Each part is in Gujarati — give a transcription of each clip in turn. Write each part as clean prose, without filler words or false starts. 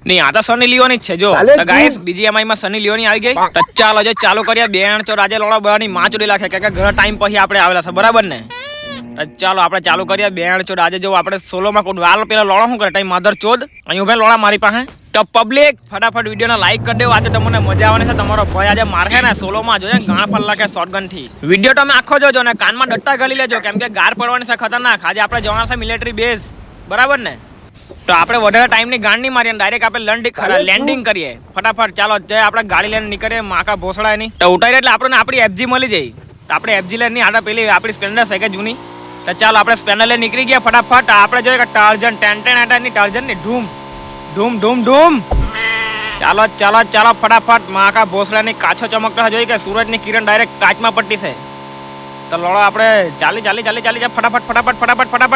નહીં આ તો સની લિયોની જ છે જો ગાઈસ બીજીએમઆઈ માં સની લિયોની આવી ગઈ તો ચાલો જે ચાલુ કરીએ બેણ ચોર આજે લોડા બરાની માં ચોરી લાખે કે ઘણા ટાઈમ પછી આપણે આવેલા છે બરાબર ને ચાલો આપણે ચાલુ કરીએ બેણ ચોર આજે જો આપણે સોલો માં કોઈ વાલ પેલા લોડા શું કરે ટાઈમ મધર ચોદ અહીં ઉભે લોડા મારી પાસે તો પબ્લિક ફટાફટ વિડીયો ને લાઈક કરી દેવો આજે તમને મજા આવવાની છે તમારો ભાઈ આજે મારખે ને સોલો માં જોઈએ ગાણ પર લાગે શોટગન થી વિડીયો તમે આખો જોજો ને કાનમાં ડટ્ટા ગળી લેજો કેમ કે ગાર પડવાની છે ખતરનાક આજે આપણે જવાના છે મિલિટરી બેઝ બરાબર ને તો આપણે વધારે ટાઈમ ની ગાંડ નહીં મારીએ ડાયરેક્ટ આપણે લેન્ડિંગ કરીએ ફટાફટ ચાલો જે આપણે ગાડી લઈને નીકળીએ માકા ભોસડા ની તો ઉતારીએ એટલે આપણને આપણી એફજી મળી જાય તો આપણે એફજી લઈને આડા પેલી આપણી સ્પ્લેન્ડર છે કે જૂની તો ચાલો આપણે સ્પ્લેન્ડર લઈને નીકળી ગયા ફટાફટ આપણે જોઈએ કે ટાર્જન ટેન ની ટાર્જન ની ધૂમ ધૂમ ધૂમ ધૂમ ચાલો ચાલો ચાલો ફટાફટ માકા ભોસડા ની કાચો ચમકતા જોઈએ કે સૂરજ ની કિરણ ડાયરેક્ટ કાચમાં પટ્ટી છે તો લોડો આપણે ચાલી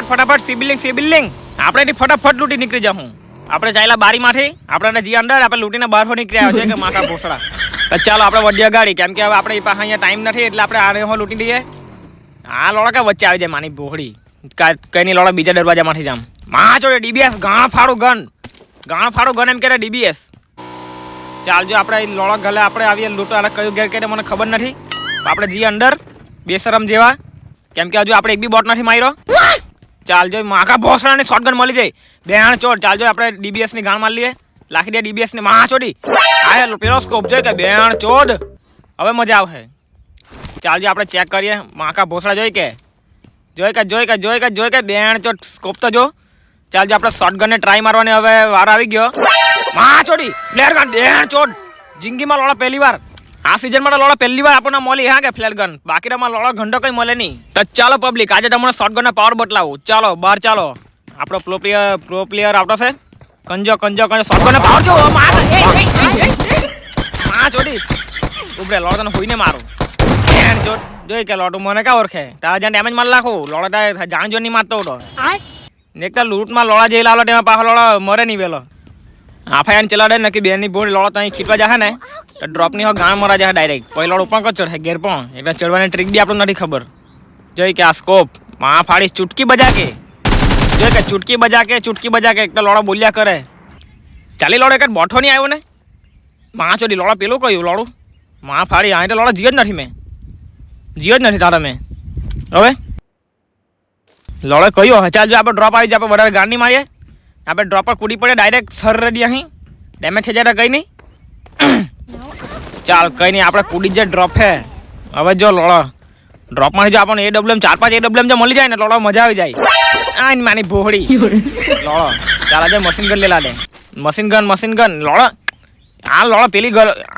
ફટાફટ સી બિલ્ડિંગ આપણે ફટાફટ લૂટી નીકળી જાઉં આપણે ચાલ્યા બારીમાંથી આપણે જી અંદર આપણે લૂટીને બહાર નીકળ્યા છે કે માકા ભોસડા તો ચાલો આપણે વડિયા ગાડી કેમ કે હવે આપણે પાસે અહીંયા ટાઈમ નથી એટલે આપણે આને લૂટી દઈએ આ લોડા કે વચ્ચે આવી જાય માની બોહડી કઈ નહીં લોડા બીજા દરવાજામાંથી જામ માં ચોડે ડીબીએસ ગાણ ફાડું ગન એમ કે ડીબીએસ ચાલ જો આપણે લોડા ગલે આપણે આવીએ લૂંટો અને કયું ઘેર કે મને ખબર નથી આપણે જી અંદર બેશરમ જેવા કેમ કે હજુ આપણે એક બી બોટ નથી માર્યો ચાલ જો માકા ભોસડાની શોટગન મળી જાય બેહાણ ચોડ ચાલ જો આપણે ડીબીએસ ની ગાણ મારી લઈએ લાખી દે ડીબીએસ ની મહા ચોડી આ પેલો સ્કોપ જોઈ કે બેહાણ ચોડ હવે મજા આવશે ચાલ જો આપણે ચેક કરીએ માકા ભોસડા જોઈ કે બેહાણ ચોડ સ્કોપ તો જો ચાલ જો આપણે શોટગન ને ટ્રાય મારવાની હવે વાર આવી ગયો મહા ચોડી ફ્લેર ગન બેહાણ ચોડ જિંદગીમાં લોડા પહેલી વાર આ સીઝન માં લોડા પહેલી વાર આપણને મળી હા કે ફ્લેર ગન બાકી માં લોડા ઘંટો કઈ મળે નહીં તો ચાલો પબ્લિક આજે તમને શોટગન ના પાવર બતલાવું ચાલો બહાર ચાલો આપણો પ્રો પ્લેયર આવતો છે કંજો શોટગન ના પાવર જો માં ચોડી ઉભરે લોડા તને હોઈને મારું બેન ચોડ જોઈ કે લોટું મને કા ઓળખે તારા જ્યાં ડેમેજ માર લાખું લોડા જાણ જો નહીં મારતો હતો એકતા લૂંટ માં લોડા જેલા આલો તેમાં પાછો લોડા મરે નહીં વેલો આફાયાન ચલાડે ને કે બેન ની બોડી લોડા ત્યાં ખીટવા જાય ને તો ડ્રોપ ની ગાણ મરા જાય ડાયરેક્ટ પહેલા લોડ ઉપર ચડે ઘેર પણ એટલે ચડવાની ટ્રીક બી આપણને નથી ખબર જોઈ કે આ સ્કોપ માં ફાડી ચૂટકી બજા કે જોઈ કે ચૂટકી બજા કે એક તો લોડા બોલ્યા કરે ચાલી લોડો એક બોઠો નહીં આવ્યો ને માં ચોડી લોડા પેલું કયું લોડું માં ફાડી આ તો લોડા જીવ જ નથી તારા મેં હવે લોડો કયો ચાલ જો આપણે ડ્રોપ આવી જાય આપણે વધારે ગાંડ નહીં મારીએ આપણે ડ્રોપ પર કૂદી પડે ડાયરેક્ટ સર રેડી અહીં ડેમેજ થઈ જાય કઈ નહીં ચાલ કઈ નહીં આપણે કૂદી જાય ડ્રોપ છે હવે જો લોડો ડ્રોપમાંથી જો આપણને AWM 4-5 AWM જો મળી જાય ને લોડો મજા આવી જાય આ માની ભોહડી લોડો ચાલ આજે મશીન ગન લેલા દે મશીન ગન લોડો આ લોડો પેલી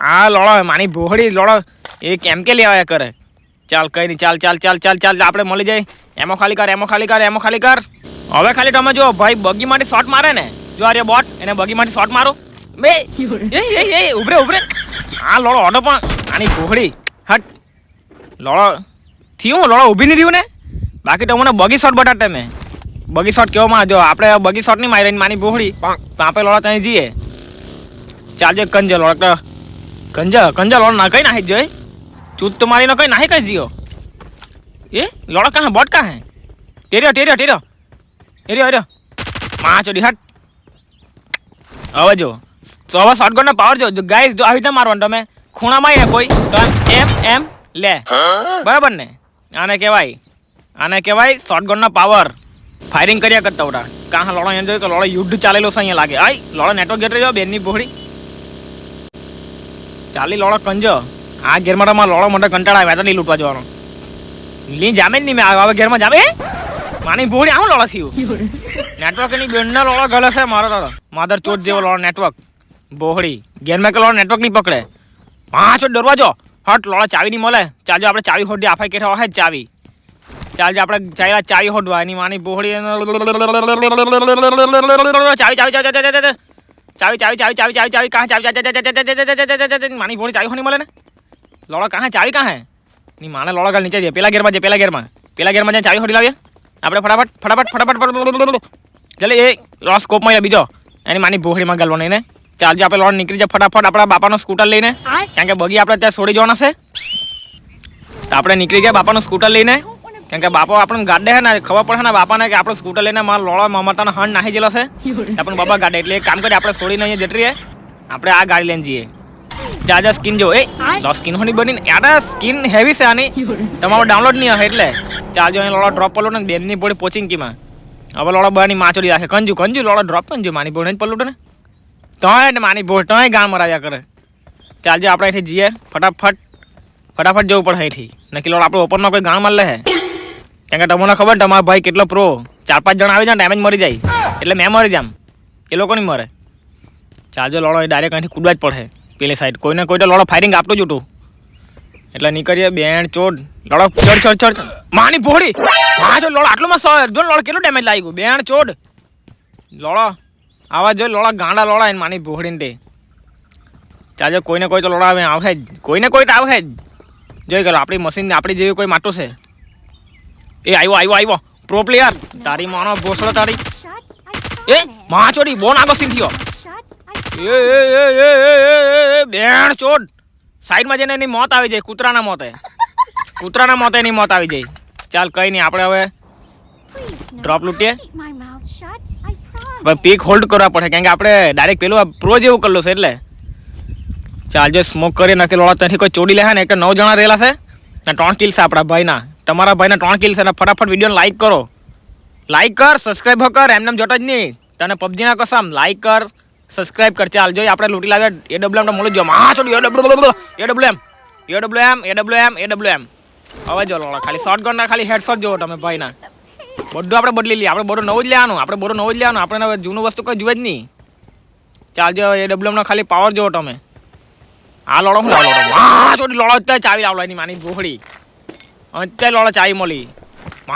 આ લોડો માની ભોહડી લોડો એ કેમ કે લેવાયા કરે ચાલ કઈ નહીં ચાલ આપણે મળી જાય એમો ખાલી કર હવે ખાલી તમે જો ભાઈ બગી માટે શોટ મારે ને જો આ બોટ એને બગી માટે શોટ મારો બે ઉભરે આ લોડો ઓટો પણ આની ભોહડી હટ લોડો થયું લોડો ઊભી નહીં રહ્યું ને બાકી તો મને બગી શોટ બટાટે મેં બગી શોટ કેવો માં જો આપણે બગી શોટ નહીં મારી માની ભોહડી તો આપણે લોડો ત્યાં જઈએ ચાલજો કંજો લોડો કંજા લોડો ના કઈ નાખી જોઈ ચૂત તો મારી નો કઈ નાખી કઈ જીઓ એ લોડો કાં બોટ કાં હે ટેર્યો માં ચોડી હટ હવે જો તો હવે શોટગન નો પાવર જો ગાઈસ જો આવી રીતે મારવાનું તમે ખૂણામાં હે કોઈ તો એમ લે બરાબર ને આને કહેવાય શોટગન નો પાવર ફાયરિંગ કર્યા કરતા ઓટા કાં લોડો એમ જોઈ કે લોડો યુદ્ધ ચાલેલો છે અહીંયા લાગે આઈ લોડો નેટવર્ક ગેટ રહ્યો બેનની બોહડી ચાલી લોડો કંજો આ ઘેરમાં લોડો મોટો કંટાળા આવ્યા તો નહીં લૂંટવા જવાનો લી જામે જ નહીં મેં હવે ઘેરમાં જામે માની બોહડી આવું લોડો થયું નેટવર્ક ની બેનના લોડો ગલે છે મારો તો માધર ચોટ જેવો લોડો નેટવર્ક બોહડી ઘેરમાં કે લોડો નેટવર્ક નહીં પકડે હા ચો દરવાજો હટ લોડો ચાવી નહીં મળે ચાલજો આપણે ચાવી હોડી આફાઈ કેઠા હોય ચાવી ચાલજો આપણે ચાવી હોડવા એની માની બોહડી ચાવી કાં ચાવી માની બોહડી ચાવી હોની મળે ને લોડો કાં ચાવી કાં હે ની માને લોડો ગાલ નીચે છે પેલા ઘેરમાં જાય ચાવી હોડી લાવીએ આપણે ફટાફટ ચાલે એ લોડો સ્કોપ માં બીજો એની માની બોહડીમાં ગાલવાનો એને ચાલજો આપણે લોડો નીકળી જાય ફટાફટ આપણા બાપાનો સ્કૂટર લઈને કારણ કે બગી આપણે ત્યાં છોડી જવાના છે તો આપણે નીકળી ગયા બાપાનું સ્કૂટર લઈને કેમ કે બાપો આપણને ગાડે હે ને ખબર પડે ને બાપાને કે આપણે સ્કૂટર લઈને મારા લોળા મામાટાનો હણ નાહી ગયેલો છે આપણને બાપા ગાડે એટલે એક કામ કરીએ આપણે છોડીને અહીંયા જતી રહીએ આપણે આ ગાડી લઈને જઈએ જાજા સ્કિન જો એ લો સ્કિન હોની બની યાર સ્કિન હેવી છે આની તમારો ડાઉનલોડ નહીં હશે એટલે ચાલજો અહીં લોળા ડ્રોપ પડલો ને બેનની પોડી પોચિંગીમાં હવે લોળા બની માચોડી રાખે કંજુ લોળા ડ્રોપ કંજુ માની પોડી જ પડલું ને તોય ને માની પોડ તોય ગામ મરાયા કરે ચાલજો આપણે અહીંથી જઈએ ફટાફટ જવું પડે અહીંથી નક્કી લોડ આપણે ઓપનમાં કોઈ ગાણ માર લે હે કેમ કે તમને ખબર તમારા ભાઈ કેટલો પ્રો 4-5 જણ આવી જાય ડેમેજ મરી જાય એટલે મેં મરી જામ એ લોકો નહીં મરે ચાલજો લોડો ડાયરેક્ટ અહીંથી કૂદવા જ પડે પેલી સાઈડ કોઈને કોઈ તો લોડો ફાયરિંગ આપતો જ હતું એટલે નીકળીએ બેન ચોડ લોડો ચડ માની ભોળી જો લોડો આટલુંમાં જો લોડો કેટલું ડેમેજ લાગી ગયું બેન ચોડ લોડો આવા જો લોડા ગાંડા લોડા એને માની ભોળીને તે ચાલજો કોઈને કોઈ તો લોડા આવે જ કોઈને કોઈ તો આવે જ જોઈ ગયો આપણી મશીન આપણી જેવી કોઈ માટો છે એ આવ્યો પ્રો પ્લેયર તારી માનો ભોસડો તારી એ માચોડી બોન આગો સીન થયો એ બેણ ચોડ સાઈડમાં જઈને એની મોત આવી જાય કૂતરાના મોતે એની મોત આવી જાય ચાલ કઈ નહીં આપણે હવે ડ્રોપ લૂટીએ પીક હોલ્ડ કરવા પડે કેમ કે આપણે ડાયરેક્ટ પેલું પ્રો જેવું કરલું છે એટલે ચાલજો સ્મોક કરી નાખી લોડા ત્યાંથી કોઈ ચોડી લે ને એક 9 જણા રહેલા છે ને 3 કિલ છે આપણા ભાઈના તમારા ભાઈના 3 કિલ છે ને ફટાફટ વિડીયોને લાઈક કર સબસ્ક્રાઈબ કર એમને જોતો જ નહીં તને પબજી ના કસમ લાઈક કર સબસ્ક્રાઈબ કર ચાલ જોઈ આપણે લૂટી લાવ્યા AWM તો મૂળ જો માં ચોડી AWM હવે જો લોડા ખાલી શોટગન ના ખાલી હેડશોટ જોવો તમે ભાઈના બધું આપણે બદલી લઈએ આપણે બધું નવું જ લેવાનું આપણે હવે જૂનું વસ્તુ કોઈ જુએ જ નહીં ચાલજો AWM નો ખાલી પાવર જોવો તમે આ લોડો હું ચોડી લોડો અત્યારે ચાવી લાવલો એની માની ભોખડી અત્યારે લોડો ચાવી મળી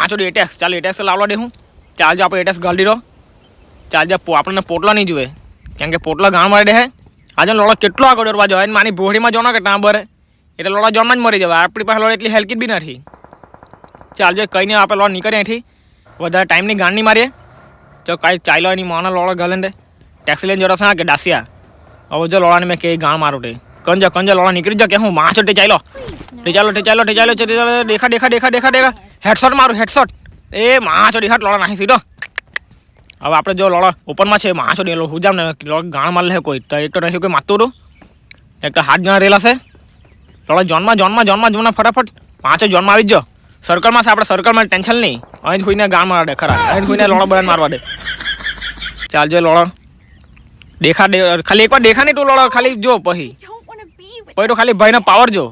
ચોડી એટેક્સ ચાલ એટેક્સ લાવલો દે હું ચાલજો આપણે એટેક્સ ગાળી દો ચાલજો આપણને પોટલો નહીં જુએ કેમ કે પોટલો ગાણ મારી દે આજે લોડો કેટલો આગળ દોરવા જવાય માની ભોળીમાં જો કે ત્યાં બરે એટલે લોડો જોનમાં જ મરી જવાય આપણી પાસે લોડો એટલી હેલ્કીટ બી નથી ચાલજો કંઈ નહીં આપણે લોડો નીકળીએ અહીંથી વધારે ટાઈમની ગાણ નહીં મારીએ જો કાંઈ ચાલ્યો એની માનો લોડો ગલેન્ડે ટેક્સી લઈને જોડો કે ડાસિયા હવે જો લોડાને મેં કે ગાણ મારું તે કંજો લોડા નીકળી જાવ કે હું માં ચોટી ચાલો દેખા હેડશોટ મારું હેડશોટ એ માં ચોડી હટ લોડા નાખી સીધો હવે આપણે જો લોડા ઉપરમાં છે માં ચોડી હું જામ ને ગાણ માર લે કોઈ તો એક તો નથી કોઈ મારતું હતું એક તો 7 જણા રહેલા છે લોડા જોનમાં ફટાફટ 5 જોનમાં આવી જ જો સર્કલમાં છે આપણે સર્કલમાં ટેન્શન નહીં અહીં જ હોઈને ગાણ મારવા દે ખરા અહીં હોઈને લોડા બધાને મારવા દે ચાલજો લોડા ખાલી એકવાર દેખા નહીં તું લોડા ખાલી જો પછી તો ખાલી ભાઈનો પાવર જો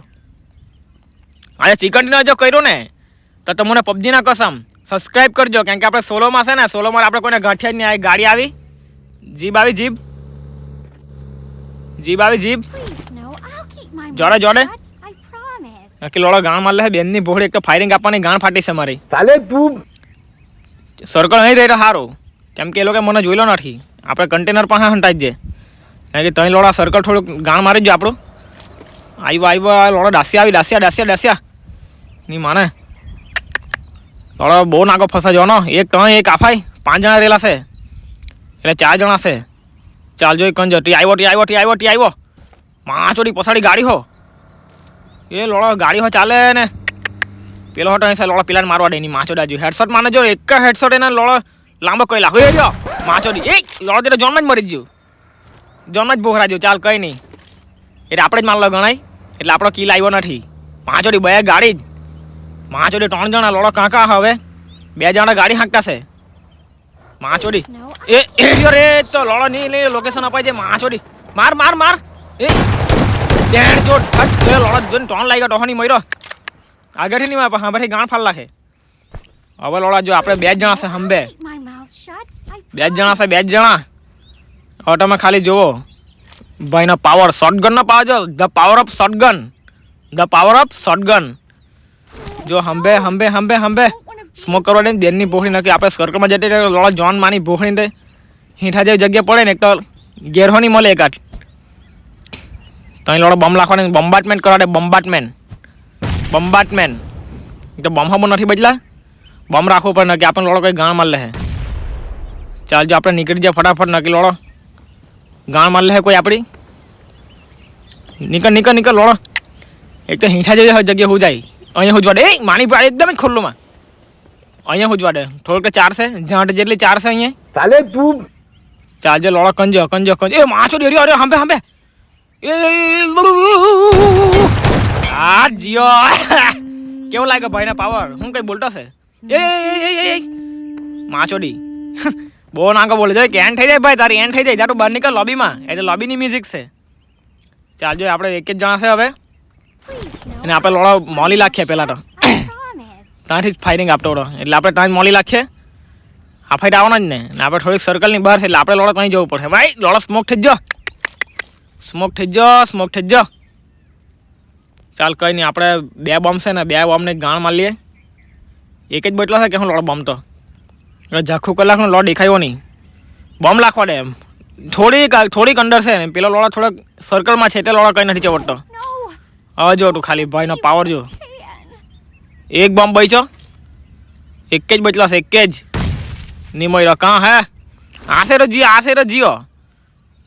આજે ચિકન ડિનર જો કર્યો ને તો તમને પબજી ના કસમ સબસ્ક્રાઇબ કરજો કેમ કે આપણે સોલોમાં છે ને સોલોમાં આપણે કોઈને ગાંઠિયા જ નહીં આવી ગાડી આવી જીબ આવી જોડે કે લોડો ગાણ માર લે બેનની ભોળી એક તો ફાયરિંગ આપવાની ગાણ ફાટી છે મારી ચાલે તું સર્કલ અહીં રહી સારું કેમ કે એ લોકો મને જોયેલો નથી આપણે કન્ટેનર પાસે હંટાઈ જ કારણ કે ત્યાં લોડા સર્કલ થોડુંક ગાણ મારી જ આપણું આવ્યો લોડો ડાસિયા ની માને લોડો બહુ નાગો ફસા જવાનો એક આફાઈ 5 જણા રહેલા છે એટલે 4 જણા છે ચાલ જોઈ કંજો ટી આવ્યો માં ચોડી પસાડી ગાડી હો એ લોડો ગાડી હો ચાલે ને પેલો હટો છે લોડો પેલાને મારવા દે ની માં ચોડા જો હેડશોટ માને જો એક હેડશોટ એને લોડો લાંબો કોઈ લાખો એ જો માં ચોડી એ લોડો તે જોનમાં જ મરી ગયો જોનમાં જ ભોખરા જો ચાલ કઈ નહીં એટલે આપણે જ મારલો ગણાય એટલે આપણો કિલ આવ્યો નથી પાંચોડી બે ગાડી જ પાંચોડી 3 જણા લોડો કાકા હવે 2 જણા ગાડી હાંકતા છે પાંચોડી એ રે તો લોડો નહીં લે લોકેશન અપાઈ જાય પાંચોડી માર એ ડેણ ચોટ હટ લોડો જોઈને 3 લાગ્યો ટોહની મર્યો આગળથી નહીં માર હા ગાણ ફાલ લાખે હવે લોડા જો આપણે 2 જણા છે હંબે 2 જણા છે 2 જણા હવે તમે ખાલી જુઓ ભાઈનો પાવર શોટગન નો પાવર જો ધ પાવર ઓફ શોટગન જો હંબે સ્મોક કરવા દે બેનની ભોખડી નાખી આપણે સર્કલમાં જતી લોડા જોન માની ભોખડી દે હીઠા જેવી જગ્યા પડે ને એક તો ગેરહોની મળે એકાદ ત્યાં લોડા બમ લાખવાની બોમ્બાર્ટમેન્ટ કરવા દે બોમ્બાર્ટમેન્ટ તો બમ હમો નથી બદલા બમ રાખવું પડે કે આપણે લોડો કંઈ ગાણ માર લે ચાલ જો આપણે નીકળી જાય ફટાફટ નકી લોડો ગાણ માર લે કોઈ આપણી નીકળ લોડો એક તો હીઠા જેવી જગ્યા હું જાય અહીંયા હું જોડે એ માની ભાઈ એકદમ જ ખુલ્લુંમાં અહીંયા હુજવા દે થોડુંક ચારશે જાંટ જેટલી ચારશે અહીંયા ચાલે તું ચાલજે લોડો કંજો કંજો કંજો એ માછો ડેરી અરે હંબે હંબે એ આ જીઓ કેવું લાગે ભાઈના પાવર હું કઈ બોલતો છે એ માછોડી બહુ નાકો બોલે છે કે એન્ડ થઈ જાય ભાઈ તારી એન્ડ થઈ જાય તારું બહાર નીકળ લોબીમાં એટલે લોબીની મ્યુઝિક છે ચાલજો આપણે એક જ જણા છે હવે અને આપણે લોડો મોલી નાખીએ પહેલાં તો ત્યાંથી જ ફાયરિંગ આપતો હતો એટલે આપણે ત્યાં મોલી નાખીએ આ ફાઈટ આવવાનો જ ને આપણે થોડીક સર્કલની બહાર છે એટલે આપણે લોડો ત્યાં જવું પડશે ભાઈ લોડો સ્મોક થઈ જ સ્મોક થઈ જ ચાલ કંઈ નહીં આપણે 2 બોમ્બ છે ને 2 બોમ્બને ગાણ મારી લઈએ એક જ બચલો છે કે હું લોડો બોમ્બ તો ઝાખું કલાકનો લોડ દેખાયો નહીં બોમ્બ નાખવા દે એમ થોડીક અંદર છે ને પેલો લોડો થોડોક સર્કલમાં છે એટલે લોડો કંઈ નથી ચવડતો હવે જો તું ખાલી ભાઈનો પાવર જો એક બોમ્બ બચ્યો એક જ બચલો છે એક જ નિમોય કાં હે આશે જીઓ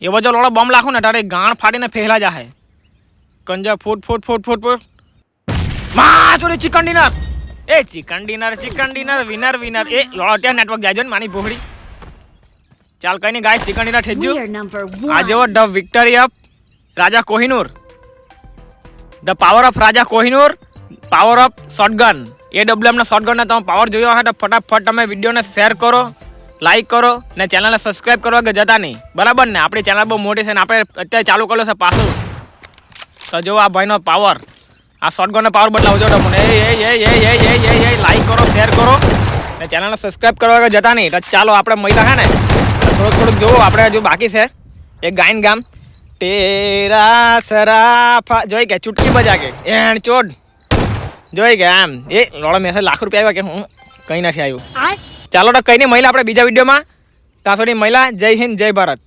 એવો જો લોડો બોમ્બ નાખું ને તારે ગાણ ફાડીને ફેલા જાહે કંજા ફૂટ માં જોડે ચિકન ડિનર વિનર એ લોડો ત્યાં નેટવર્ક જાય ને માની ભોગડી ચાલ કઈ નહીં ગાય ચિકન ડિનર ઠેજ્યું આ જેવો the victory of Raja Kohinoor the power of Raja Kohinoor power of shotgun AWM ના શોટગન ના તમે પાવર જોયો હોય તો ફટાફટ તમે વિડીયોને શેર કરો લાઈક કરો ને ચેનલને સબસ્ક્રાઇબ કરવા કે જતા નહીં બરાબર ને આપણી ચેનલ બહુ મોટી છે ને આપણે અત્યારે ચાલુ કર્યો છે પાછું તો જો આ ભાઈનો પાવર આ શોટગનનો પાવર બદલાવજો તો મને એ લાઈક કરો શેર કરો ને ચેનલને સબસ્ક્રાઇબ કરવા કે જતા નહીં તો ચાલો આપણે મહિલા હે ને થોડુંક જોવો આપણે હજુ બાકી છે એક ગાયન ગામ તેરા સરાફા જોઈ કે ચૂટકી બજા કે એણ ચોડ જોઈ કે આમ એ લોડો મેસેજ લાખ રૂપિયા આવ્યા કે હું કંઈ નથી આવ્યું ચાલો તો કંઈ નહીં મહિલા આપણે બીજા વિડીયોમાં ત્યાં સુધી મહિલા જય હિન્દ જય ભારત